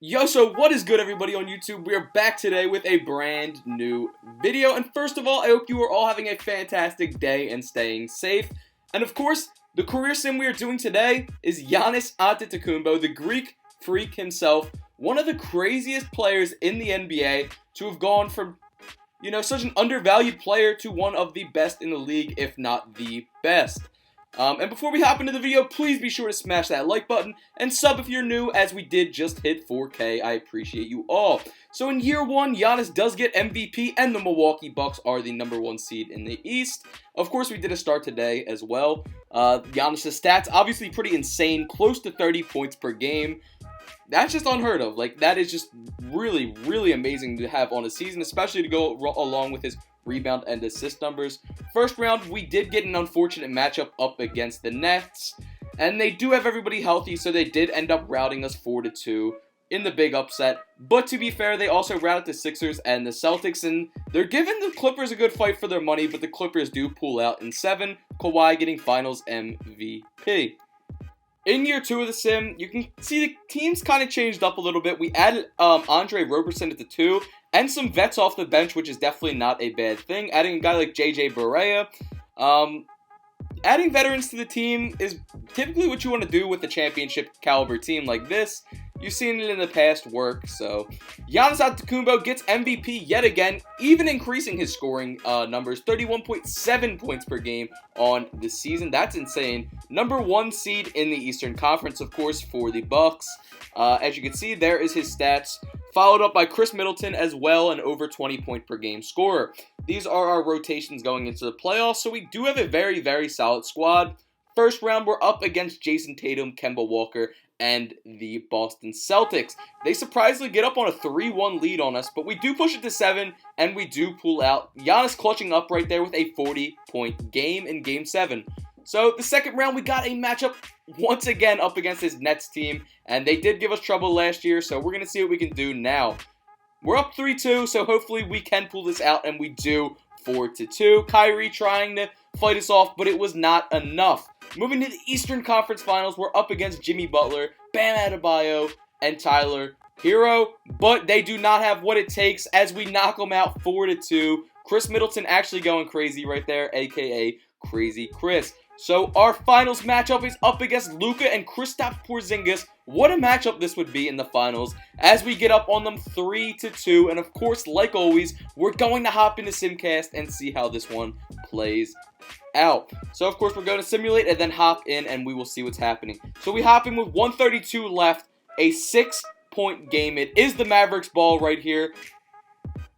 Yo, so what is good, everybody on YouTube? We are back today with a brand new video. And first of all, I hope you are all having a fantastic day and staying safe. And of course, the career sim we are doing today is Giannis Antetokounmpo, the Greek freak himself, one of the craziest players in the NBA to have gone from, such an undervalued player to one of the best in the league, if not the best. And before we hop into the video, please be sure to smash that like button and sub if you're new, as we did just hit 4K. I appreciate you all. So in year one, Giannis does get MVP, and the Milwaukee Bucks are the #1 seed in the East. Of course, we did a start today as well. Giannis' stats, obviously pretty insane, close to 30 points per game. That's just unheard of. That is just really, really amazing to have on a season, especially to go along with his rebound and assist numbers. First round, we did get an unfortunate matchup up against the Nets, and they do have everybody healthy, so they did end up routing us 4-2 in the big upset. But to be fair, they also routed the Sixers and the Celtics, and they're giving the Clippers a good fight for their money, but the Clippers do pull out in 7, Kawhi getting Finals MVP. In year 2 of the sim, you can see the teams kind of changed up a little bit. We added Andre Roberson at the 2, and some vets off the bench, which is definitely not a bad thing. Adding a guy like JJ Barea. Adding veterans to the team is typically what you want to do with a championship caliber team like this. You've seen it in the past work, so Giannis Antetokounmpo gets MVP yet again, even increasing his scoring numbers, 31.7 points per game on the season. That's insane. #1 seed in the Eastern Conference, of course, for the Bucks. As you can see, there is his stats, followed up by Chris Middleton as well, an over 20 point per game scorer. These are our rotations going into the playoffs, so we do have a very, very solid squad. First round, we're up against Jason Tatum, Kemba Walker, and the Boston Celtics. They surprisingly get up on a 3-1 lead on us, but we do push it to 7, and we do pull out. Giannis clutching up right there with a 40-point game in Game 7. So the second round, we got a matchup once again up against this Nets team, and they did give us trouble last year, so we're going to see what we can do now. We're up 3-2, so hopefully we can pull this out, and we do 4-2. Kyrie trying to fight us off, but it was not enough. Moving to the Eastern Conference Finals, we're up against Jimmy Butler, Bam Adebayo, and Tyler Hero, but they do not have what it takes as we knock them out 4-2. Chris Middleton actually going crazy right there, aka Crazy Chris. So our finals matchup is up against Luka and Kristaps Porzingis. What a matchup this would be in the finals as we get up on them 3-2. And of course, like always, we're going to hop into Simcast and see how this one plays out. So of course, we're going to simulate and then hop in and we will see what's happening. So we hop in with 132 left, a 6-point game. It is the Mavericks ball right here.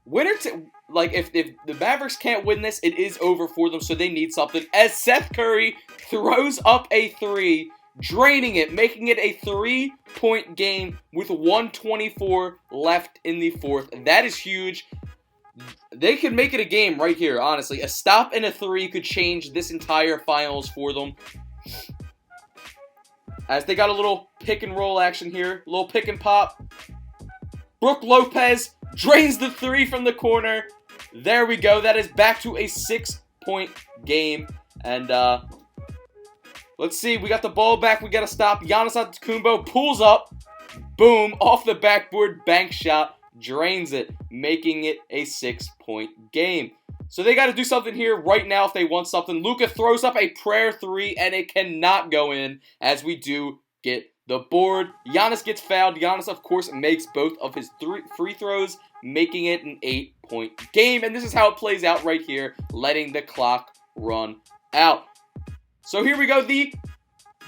If the Mavericks can't win this, it is over for them, so they need something. As Seth Curry throws up a 3, draining it, making it a 3-point game with 124 left in the fourth. That is huge. They could make it a game right here, honestly. A stop and a 3 could change this entire finals for them. As they got a little pick and roll action here, a little pick and pop. Brook Lopez drains the 3 from the corner. There we go. That is back to a 6-point game. And let's see. We got the ball back. We got to stop. Giannis Antetokounmpo pulls up. Boom. Off the backboard. Bank shot. Drains it. Making it a 6-point game. So they got to do something here right now if they want something. Luka throws up a prayer 3, and it cannot go in as we do get the board. Giannis gets fouled. Giannis, of course, makes both of his 3 free throws, making it an 8-point game. And this is how it plays out right here, letting the clock run out. So here we go. The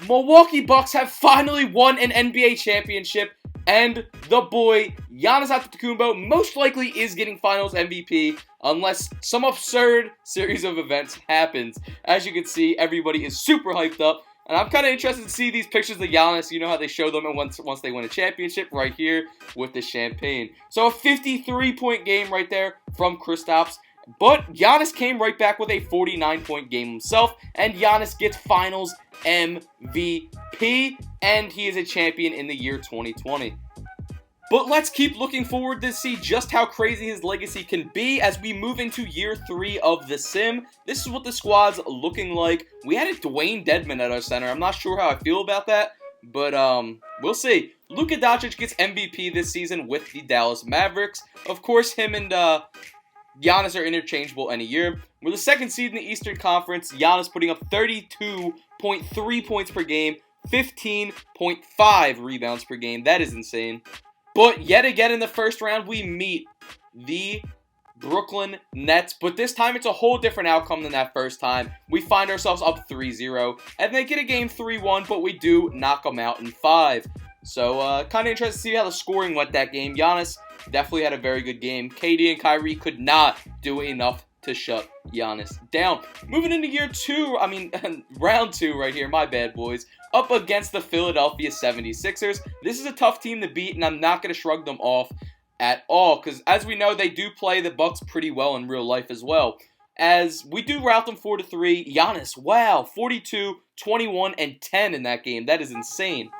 Milwaukee Bucks have finally won an NBA championship. And the boy, Giannis Antetokounmpo, most likely is getting Finals MVP unless some absurd series of events happens. As you can see, everybody is super hyped up. And I'm kind of interested to see these pictures of Giannis. You know how they show them once they win a championship right here with the champagne. So a 53-point game right there from Kristaps. But Giannis came right back with a 49-point game himself. And Giannis gets Finals MVP. And he is a champion in the year 2020. But let's keep looking forward to see just how crazy his legacy can be as we move into year 3 of the sim. This is what the squad's looking like. We added Dwayne Dedmon at our center. I'm not sure how I feel about that, but we'll see. Luka Doncic gets MVP this season with the Dallas Mavericks. Of course, him and Giannis are interchangeable any year. We're the second seed in the Eastern Conference. Giannis putting up 32.3 points per game, 15.5 rebounds per game. That is insane. But yet again in the first round, we meet the Brooklyn Nets, but this time it's a whole different outcome than that first time. We find ourselves up 3-0, and they get a game 3-1, but we do knock them out in 5. So, kind of interested to see how the scoring went that game. Giannis definitely had a very good game. KD and Kyrie could not do enough to shut Giannis down. Moving into round 2 right here, my bad boys, up against the Philadelphia 76ers. This is a tough team to beat, and I'm not going to shrug them off at all, because as we know, they do play the Bucks pretty well in real life as well. As we do rout them 4-3, Giannis, wow, 42, 21, and 10 in that game. That is insane.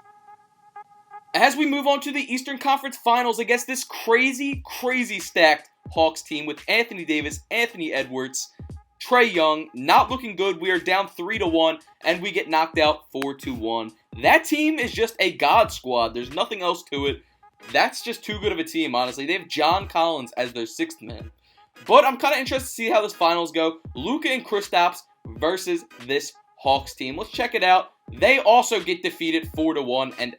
As we move on to the Eastern Conference Finals against this crazy, crazy stacked Hawks team with Anthony Davis, Anthony Edwards, Trae Young, not looking good. We are down 3-1, and we get knocked out 4-1. That team is just a god squad. There's nothing else to it. That's just too good of a team, honestly. They have John Collins as their 6th man. But I'm kind of interested to see how this finals go. Luka and Kristaps versus this Hawks team. Let's check it out. They also get defeated 4-1, and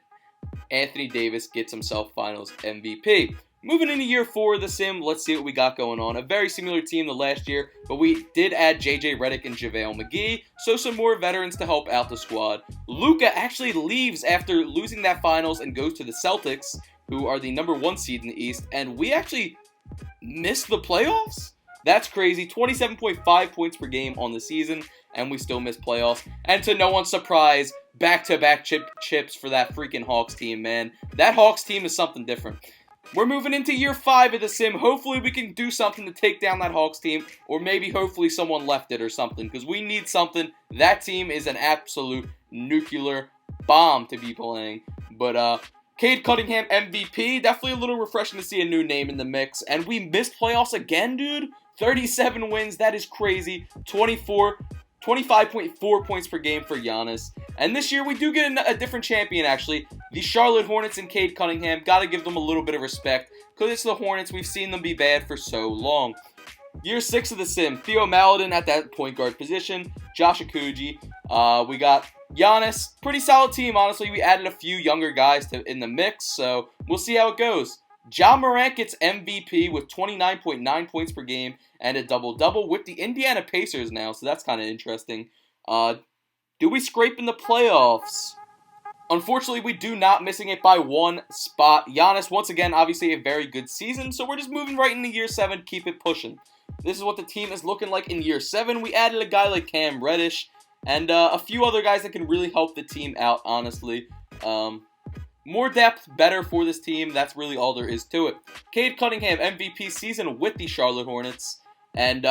Anthony Davis gets himself finals MVP. Moving into year 4 of the sim, let's see what we got going on. A very similar team to last year, but we did add JJ Redick and JaVale McGee, so some more veterans to help out the squad. Luka actually leaves after losing that finals and goes to the Celtics, who are the number 1 seed in the East, and we actually missed the playoffs? That's crazy. 27.5 points per game on the season, and we still missed playoffs. And to no one's surprise, back-to-back chips for that freaking Hawks team, man. That Hawks team is something different. We're moving into year 5 of the sim. Hopefully we can do something to take down that Hawks team, or maybe hopefully someone left it or something, because we need something. That team is an absolute nuclear bomb to be playing. But, Cade Cunningham MVP, definitely a little refreshing to see a new name in the mix. And we missed playoffs again, dude. 37 wins, that is crazy. 25.4 points per game for Giannis. And this year we do get a different champion, actually. The Charlotte Hornets and Cade Cunningham. Gotta give them a little bit of respect, because it's the Hornets. We've seen them be bad for so long. Year 6 of the sim. Theo Maledon at that point guard position. Josh Okuji. We got Giannis. Pretty solid team, honestly. We added a few younger guys in the mix, so we'll see how it goes. Ja Morant gets MVP with 29.9 points per game and a double-double with the Indiana Pacers now, so that's kind of interesting. Do we scrape in the playoffs? Unfortunately, we do not, missing it by 1 spot. Giannis, once again, obviously a very good season, so we're just moving right into year 7, keep it pushing. This is what the team is looking like in year 7. We added a guy like Cam Reddish and a few other guys that can really help the team out, honestly. More depth, better for this team. That's really all there is to it. Cade Cunningham, MVP season with the Charlotte Hornets. And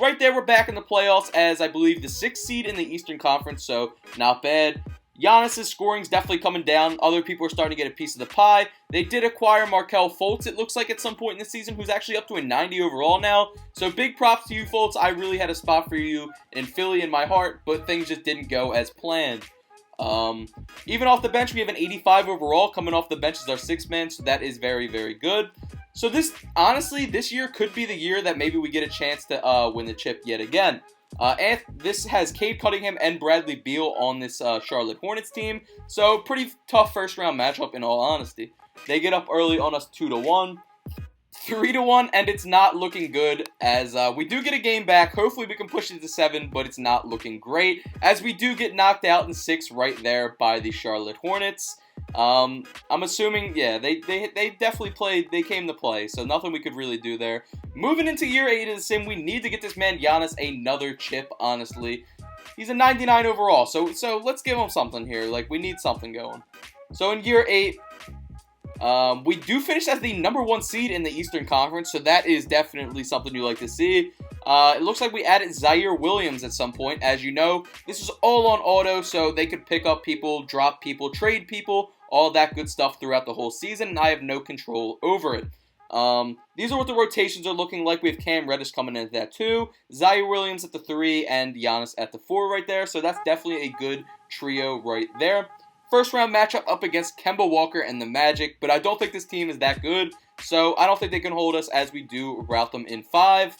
right there, we're back in the playoffs as, I believe, the 6th seed in the Eastern Conference, so not bad. Giannis' scoring's definitely coming down. Other people are starting to get a piece of the pie. They did acquire Markelle Fultz, it looks like, at some point in the season, who's actually up to a 90 overall now. So big props to you, Fultz. I really had a spot for you in Philly in my heart, but things just didn't go as planned. Even off the bench, we have an 85 overall coming off the bench as our 6th man, so that is very, very good. So honestly, this year could be the year that maybe we get a chance to win the chip yet again. This has Cade Cunningham and Bradley Beal on this Charlotte Hornets team, so pretty tough first round matchup in all honesty. They get up early on us 2-1. 3-1, and it's not looking good as we do get a game back. Hopefully we can push it to 7, but it's not looking great as we do get knocked out in 6 right there by the Charlotte Hornets. I'm assuming, yeah, they definitely played, they came to play, so nothing we could really do there. Moving into year 8 of the sim, we need to get this man Giannis another chip, honestly. He's a 99 overall, so let's give him something here. Like, we need something going. So in year 8, we do finish as the number 1 seed in the Eastern Conference, so that is definitely something you like to see. It looks like we added Zaire Williams at some point. As you know, this is all on auto, so they could pick up people, drop people, trade people, all that good stuff throughout the whole season, and I have no control over it. These are what the rotations are looking like. We have Cam Reddish coming in at that 2, Zaire Williams at the 3, and Giannis at the 4 right there, so that's definitely a good trio right there. first round matchup up against Kemba Walker and the Magic, but I don't think this team is that good, so I don't think they can hold us as we do rout them in 5.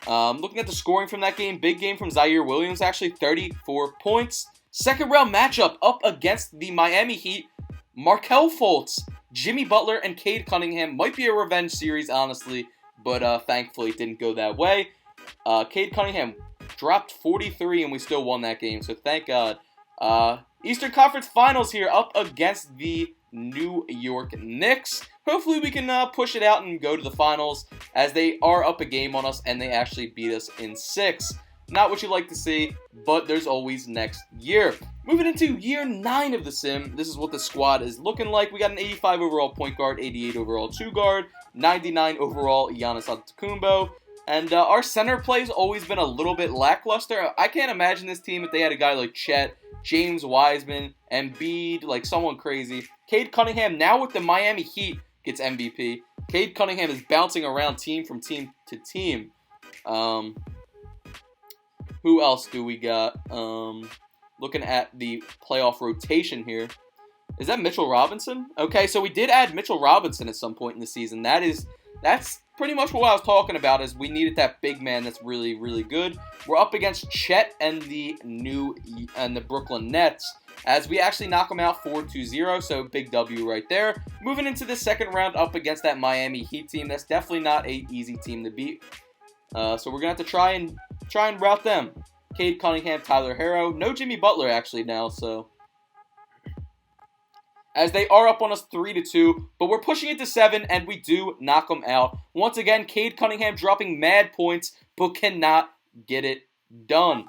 Looking at the scoring from that game, big game from Zaire Williams, actually 34 points. Second round matchup up against the Miami Heat, Markelle Fultz, Jimmy Butler, and Cade Cunningham. Might be a revenge series, honestly, but thankfully it didn't go that way. Cade Cunningham dropped 43 and we still won that game, so thank God. Eastern Conference Finals here up against the New York Knicks. Hopefully we can push it out and go to the finals, as they are up a game on us and they actually beat us in 6. Not what you like to see, but there's always next year. Moving into year 9 of the sim, this is what the squad is looking like. We got an 85 overall point guard, 88 overall 2 guard, 99 overall Giannis Antetokounmpo. And our center play has always been a little bit lackluster. I can't imagine this team if they had a guy like Chet, James Wiseman, Embiid, like someone crazy. Cade Cunningham, now with the Miami Heat, gets MVP. Cade Cunningham is bouncing around team from team to team. Who else do we got? Looking at the playoff rotation here. Is that Mitchell Robinson? Okay, so we did add Mitchell Robinson at some point in the season. That's pretty much what I was talking about, is we needed that big man that's really, really good. We're up against Chet and the Brooklyn Nets, as we actually knock them out 4-2-0, so big W right there. Moving into the second round up against that Miami Heat team. That's definitely not an easy team to beat. So we're going to have to try and rout them. Cade Cunningham, Tyler Herro. No Jimmy Butler actually now, so. As they are up on us 3-2, but we're pushing it to 7, and we do knock them out. Once again, Cade Cunningham dropping mad points, but cannot get it done.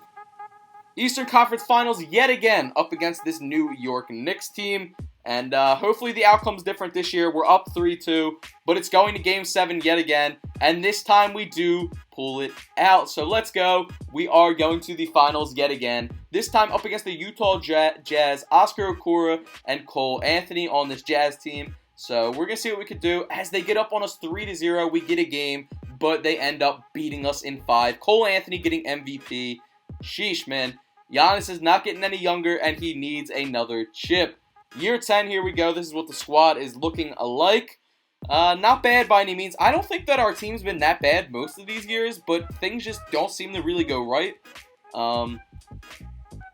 Eastern Conference Finals yet again up against this New York Knicks team. And hopefully the outcome's different this year. We're up 3-2, but it's going to Game 7 yet again. And this time we do pull it out. So let's go. We are going to the finals yet again. This time up against the Utah Jazz, Oscar Okoro and Cole Anthony on this Jazz team. So we're going to see what we can do. As they get up on us 3-0, we get a game, but they end up beating us in 5. Cole Anthony getting MVP. Sheesh, man. Giannis is not getting any younger, and he needs another chip. Year 10, here we go. This is what the squad is looking like. Not bad by any means. I don't think that our team's been that bad most of these years, but things just don't seem to really go right.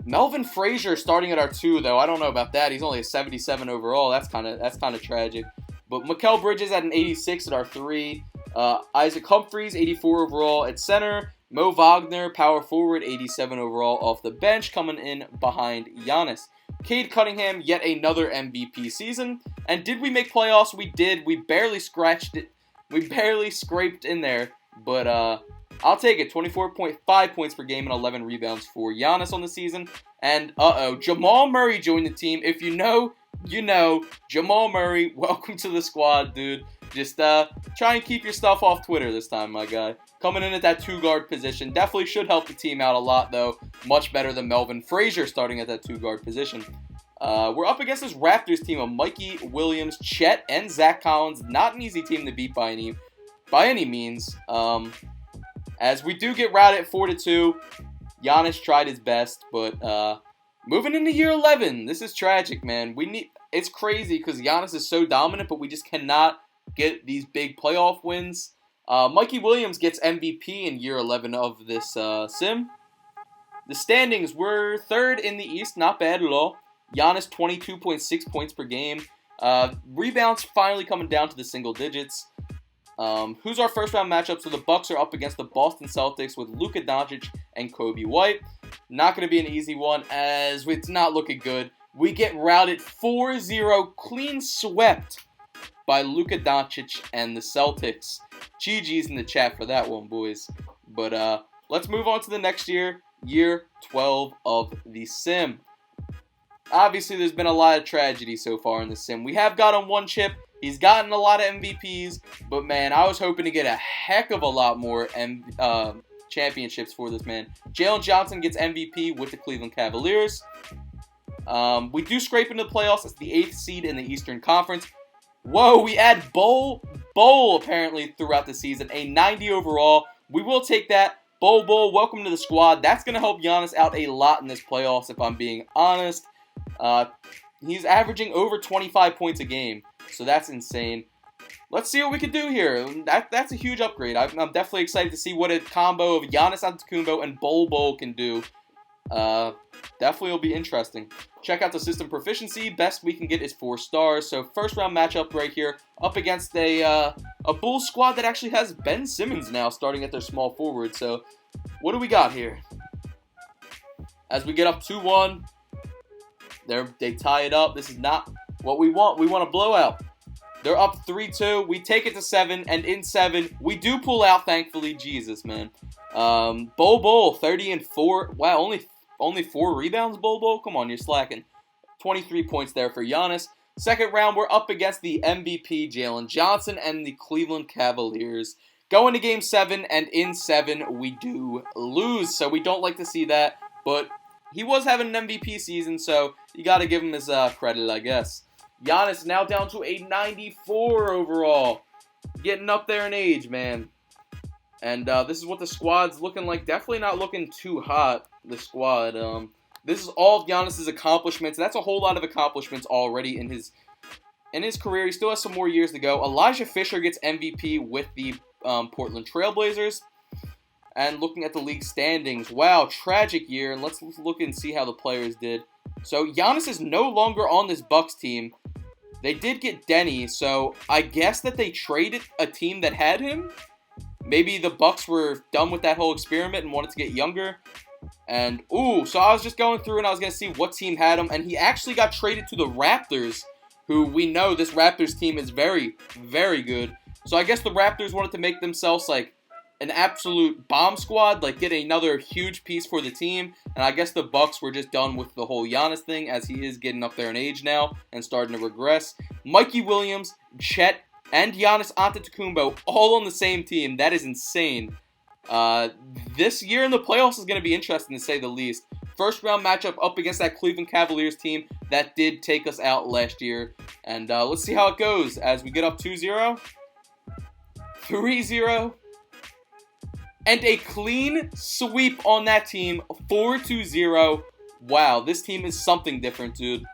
Melvin Frazier starting at our 2, though. I don't know about that. He's only a 77 overall. That's kind of tragic. But Mikal Bridges at an 86 at our 3. Isaac Humphries, 84 overall at center. Mo Wagner, power forward, 87 overall off the bench, coming in behind Giannis. Cade Cunningham, yet another MVP season. And did we make playoffs? We did. We barely scratched it. We barely scraped in there. But I'll take it. 24.5 points per game and 11 rebounds for Giannis on the season. And Jamal Murray joined the team. If you know, you know. Jamal Murray, welcome to the squad, dude. Just try and keep your stuff off Twitter this time, my guy. Coming in at that 2-guard position. Definitely should help the team out a lot, though. Much better than Melvin Frazier starting at that 2-guard position. We're up against this Raptors team of Mikey Williams, Chet, and Zach Collins. Not an easy team to beat by any means. As we do get routed 4-2. Giannis tried his best, but moving into year 11, this is tragic, man. It's crazy because Giannis is so dominant, but we just cannot get these big playoff wins. Mikey Williams gets MVP in year 11 of this sim. The standings, we're 3rd in the East, not bad at all. Giannis, 22.6 points per game. Rebounds finally coming down to the single digits. Who's our first round matchup? So the Bucks are up against the Boston Celtics with Luka Doncic and Kobe White. Not going to be an easy one, as it's not looking good. We get routed 4-0, clean swept by Luka Doncic and the Celtics. GG's in the chat for that one, boys. But let's move on to the next year, year 12 of the sim. Obviously, there's been a lot of tragedy so far in the sim. We have got him 1 chip. He's gotten a lot of MVPs, but man, I was hoping to get a heck of a lot more championships for this man. Jalen Johnson gets MVP with the Cleveland Cavaliers. We do scrape into the playoffs. It's the 8th seed in the Eastern Conference. Whoa, we add Bowl apparently throughout the season. A 90 overall. We will take that. Bowl, welcome to the squad. That's going to help Giannis out a lot in this playoffs, if I'm being honest. He's averaging over 25 points a game, so that's insane. Let's see what we can do here. That's a huge upgrade. I'm definitely excited to see what a combo of Giannis Antetokounmpo and Bol can do. Definitely will be interesting. Check out the system proficiency. Best we can get is 4 stars. So first round matchup right here, up against a Bulls squad that actually has Ben Simmons now starting at their small forward. So what do we got here? As we get up 2-1, they tie it up. This is not what we want. We want a blowout. They're up 3-2. We take it to 7, and in 7, we do pull out, thankfully. Jesus, man. Bol, 30 and 4. Wow, only 4 rebounds, Bol? Come on, you're slacking. 23 points there for Giannis. Second round, we're up against the MVP, Jalen Johnson, and the Cleveland Cavaliers. Going to Game 7, and in 7, we do lose. So we don't like to see that, but he was having an MVP season, so you got to give him his credit, I guess. Giannis now down to a 94 overall. Getting up there in age, man. And this is what the squad's looking like. Definitely not looking too hot, the squad. This is all of Giannis' accomplishments. That's a whole lot of accomplishments already in his career. He still has some more years to go. Elijah Fisher gets MVP with the Portland Trailblazers. And looking at the league standings, wow, tragic year. And let's look and see how the players did. So Giannis is no longer on this Bucks team. They did get Denny, so I guess that they traded a team that had him. Maybe the Bucks were done with that whole experiment and wanted to get younger. And, so I was just going through and I was going to see what team had him. And he actually got traded to the Raptors, who we know this Raptors team is very, very good. So I guess the Raptors wanted to make themselves like an absolute bomb squad, like get another huge piece for the team. And I guess the Bucks were just done with the whole Giannis thing, as he is getting up there in age now and starting to regress. Mikey Williams, Chet, and Giannis Antetokounmpo all on the same team. That is insane. This year in the playoffs is going to be interesting, to say the least. First round matchup up against that Cleveland Cavaliers team that did take us out last year. And let's see how it goes as we get up 2-0, 3-0, and a clean sweep on that team, 4-0. Wow, this team is something different, dude.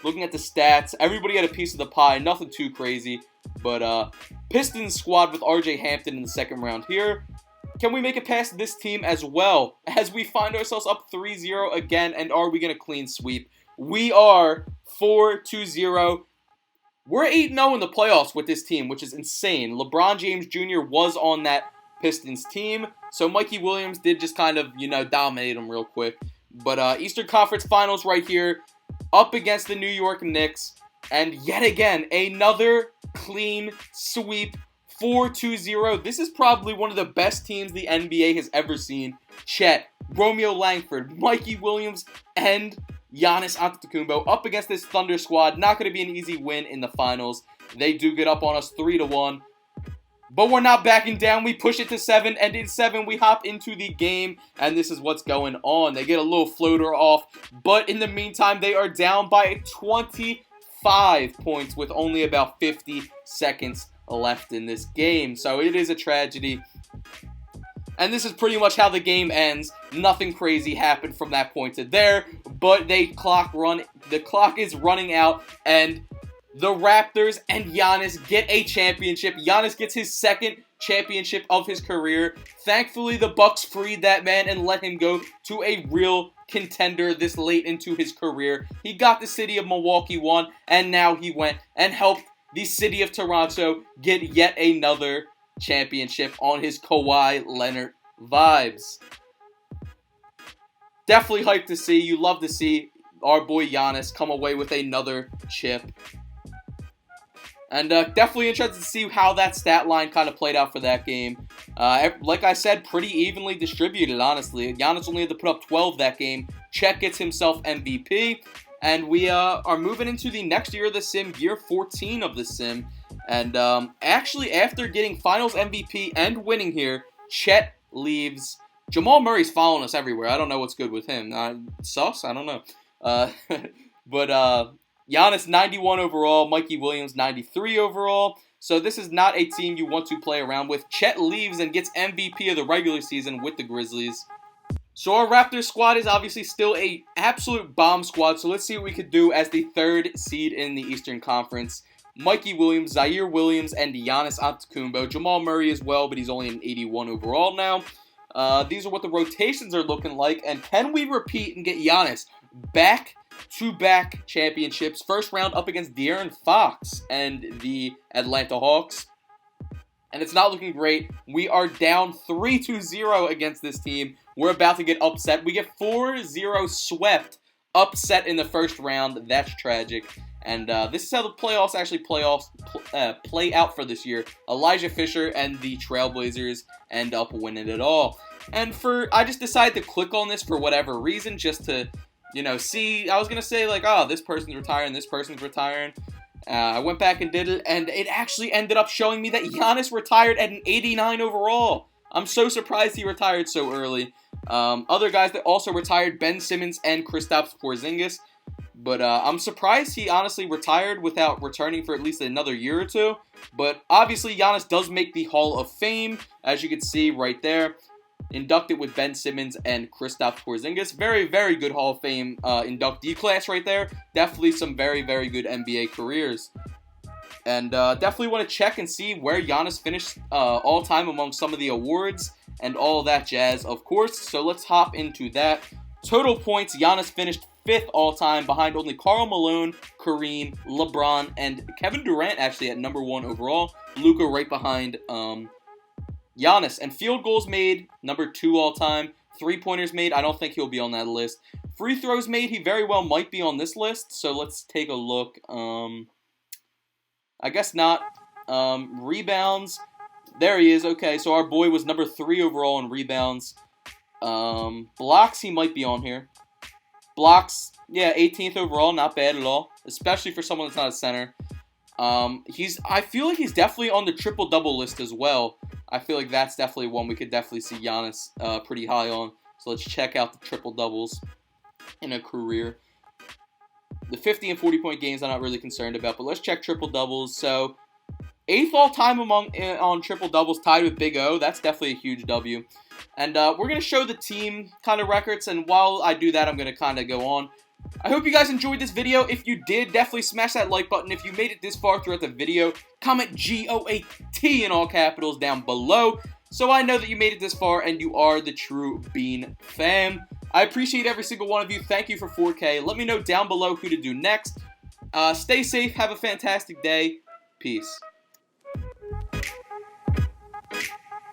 Looking at the stats, everybody had a piece of the pie, nothing too crazy. But Pistons squad with RJ Hampton in the second round here. Can we make it past this team as well, as we find ourselves up 3-0 again, and are we going to clean sweep? We are 4-0. We're 8-0 in the playoffs with this team, which is insane. LeBron James Jr. was on that Pistons team, so Mikey Williams did just kind of, dominate them real quick. But Eastern Conference Finals right here, up against the New York Knicks, and yet again, another clean sweep, 4-0. This is probably one of the best teams the NBA has ever seen. Chet, Romeo Langford, Mikey Williams, and Giannis Antetokounmpo up against this Thunder squad. Not going to be an easy win in the finals. They do get up on us 3-1. But we're not backing down. We push it to 7, and in 7, we hop into the game, and this is what's going on. They get a little floater off, but in the meantime, they are down by 25 points with only about 50 seconds left in this game. So it is a tragedy. And this is pretty much how the game ends. Nothing crazy happened from that point to there, but the clock is running out, and the Raptors and Giannis get a championship. Giannis gets his second championship of his career. Thankfully, the Bucks freed that man and let him go to a real contender this late into his career. He got the city of Milwaukee one, and now he went and helped the city of Toronto get yet another championship on his Kawhi Leonard vibes. Definitely hyped to see. You love to see our boy Giannis come away with another chip. And definitely interested to see how that stat line kind of played out for that game. Like I said, pretty evenly distributed, honestly. Giannis only had to put up 12 that game. Chet gets himself MVP. And we are moving into the next year of the sim, year 14 of the sim. And actually, after getting finals MVP and winning here, Chet leaves. Jamal Murray's following us everywhere. I don't know what's good with him. Sus? I don't know. But Giannis 91 overall, Mikey Williams 93 overall. So this is not a team you want to play around with. Chet leaves and gets MVP of the regular season with the Grizzlies. So our Raptors squad is obviously still a absolute bomb squad. So let's see what we could do as the 3rd seed in the Eastern Conference. Mikey Williams, Zaire Williams, and Giannis Antetokounmpo. Jamal Murray as well, but he's only an 81 overall now. These are what the rotations are looking like. And can we repeat and get Giannis back-to-back championships? First round up against De'Aaron Fox and the Atlanta Hawks. And it's not looking great. We are down 3-0 against this team. We're about to get upset. We get 4-0 swept, upset in the first round. That's tragic. And this is how the playoffs actually play out for this year. Elijah Fisher and the Trailblazers end up winning it all. And I just decided to click on this for whatever reason, just to, see. I was going to say, like, oh, this person's retiring, this person's retiring. I went back and did it, and it actually ended up showing me that Giannis retired at an 89 overall. I'm so surprised he retired so early. Other guys that also retired, Ben Simmons and Kristaps Porzingis. But I'm surprised he honestly retired without returning for at least another year or two. But obviously, Giannis does make the Hall of Fame, as you can see right there. Inducted with Ben Simmons and Kristaps Porzingis. Very, very good Hall of Fame inductee class right there. Definitely some very, very good NBA careers. And definitely want to check and see where Giannis finished all-time among some of the awards and all that jazz, of course. So let's hop into that. Total points, Giannis finished 5th all-time behind only Karl Malone, Kareem, LeBron, and Kevin Durant actually at number 1 overall. Luka right behind Giannis. And field goals made, number 2 all-time. 3-pointers made, I don't think he'll be on that list. Free throws made, he very well might be on this list. So let's take a look. I guess not. Rebounds, there he is. Okay, so our boy was number 3 overall in rebounds. Blocks, he might be on here. Blocks, yeah, 18th overall, not bad at all. Especially for someone that's not a center. I feel like he's definitely on the triple-double list as well. I feel like that's definitely one we could definitely see Giannis pretty high on. So let's check out the triple-doubles in a career. The 50 and 40-point games I'm not really concerned about, but let's check triple-doubles. So 8th all-time on triple-doubles, tied with Big O. That's definitely a huge W. And we're going to show the team kind of records, and while I do that, I'm going to kind of go on. I hope you guys enjoyed this video. If you did, definitely smash that like button. If you made it this far throughout the video, comment GOAT in all capitals down below, so I know that you made it this far and you are the true Bean fam. I appreciate every single one of you. Thank you for 4K. Let me know down below who to do next. Stay safe. Have a fantastic day. Peace.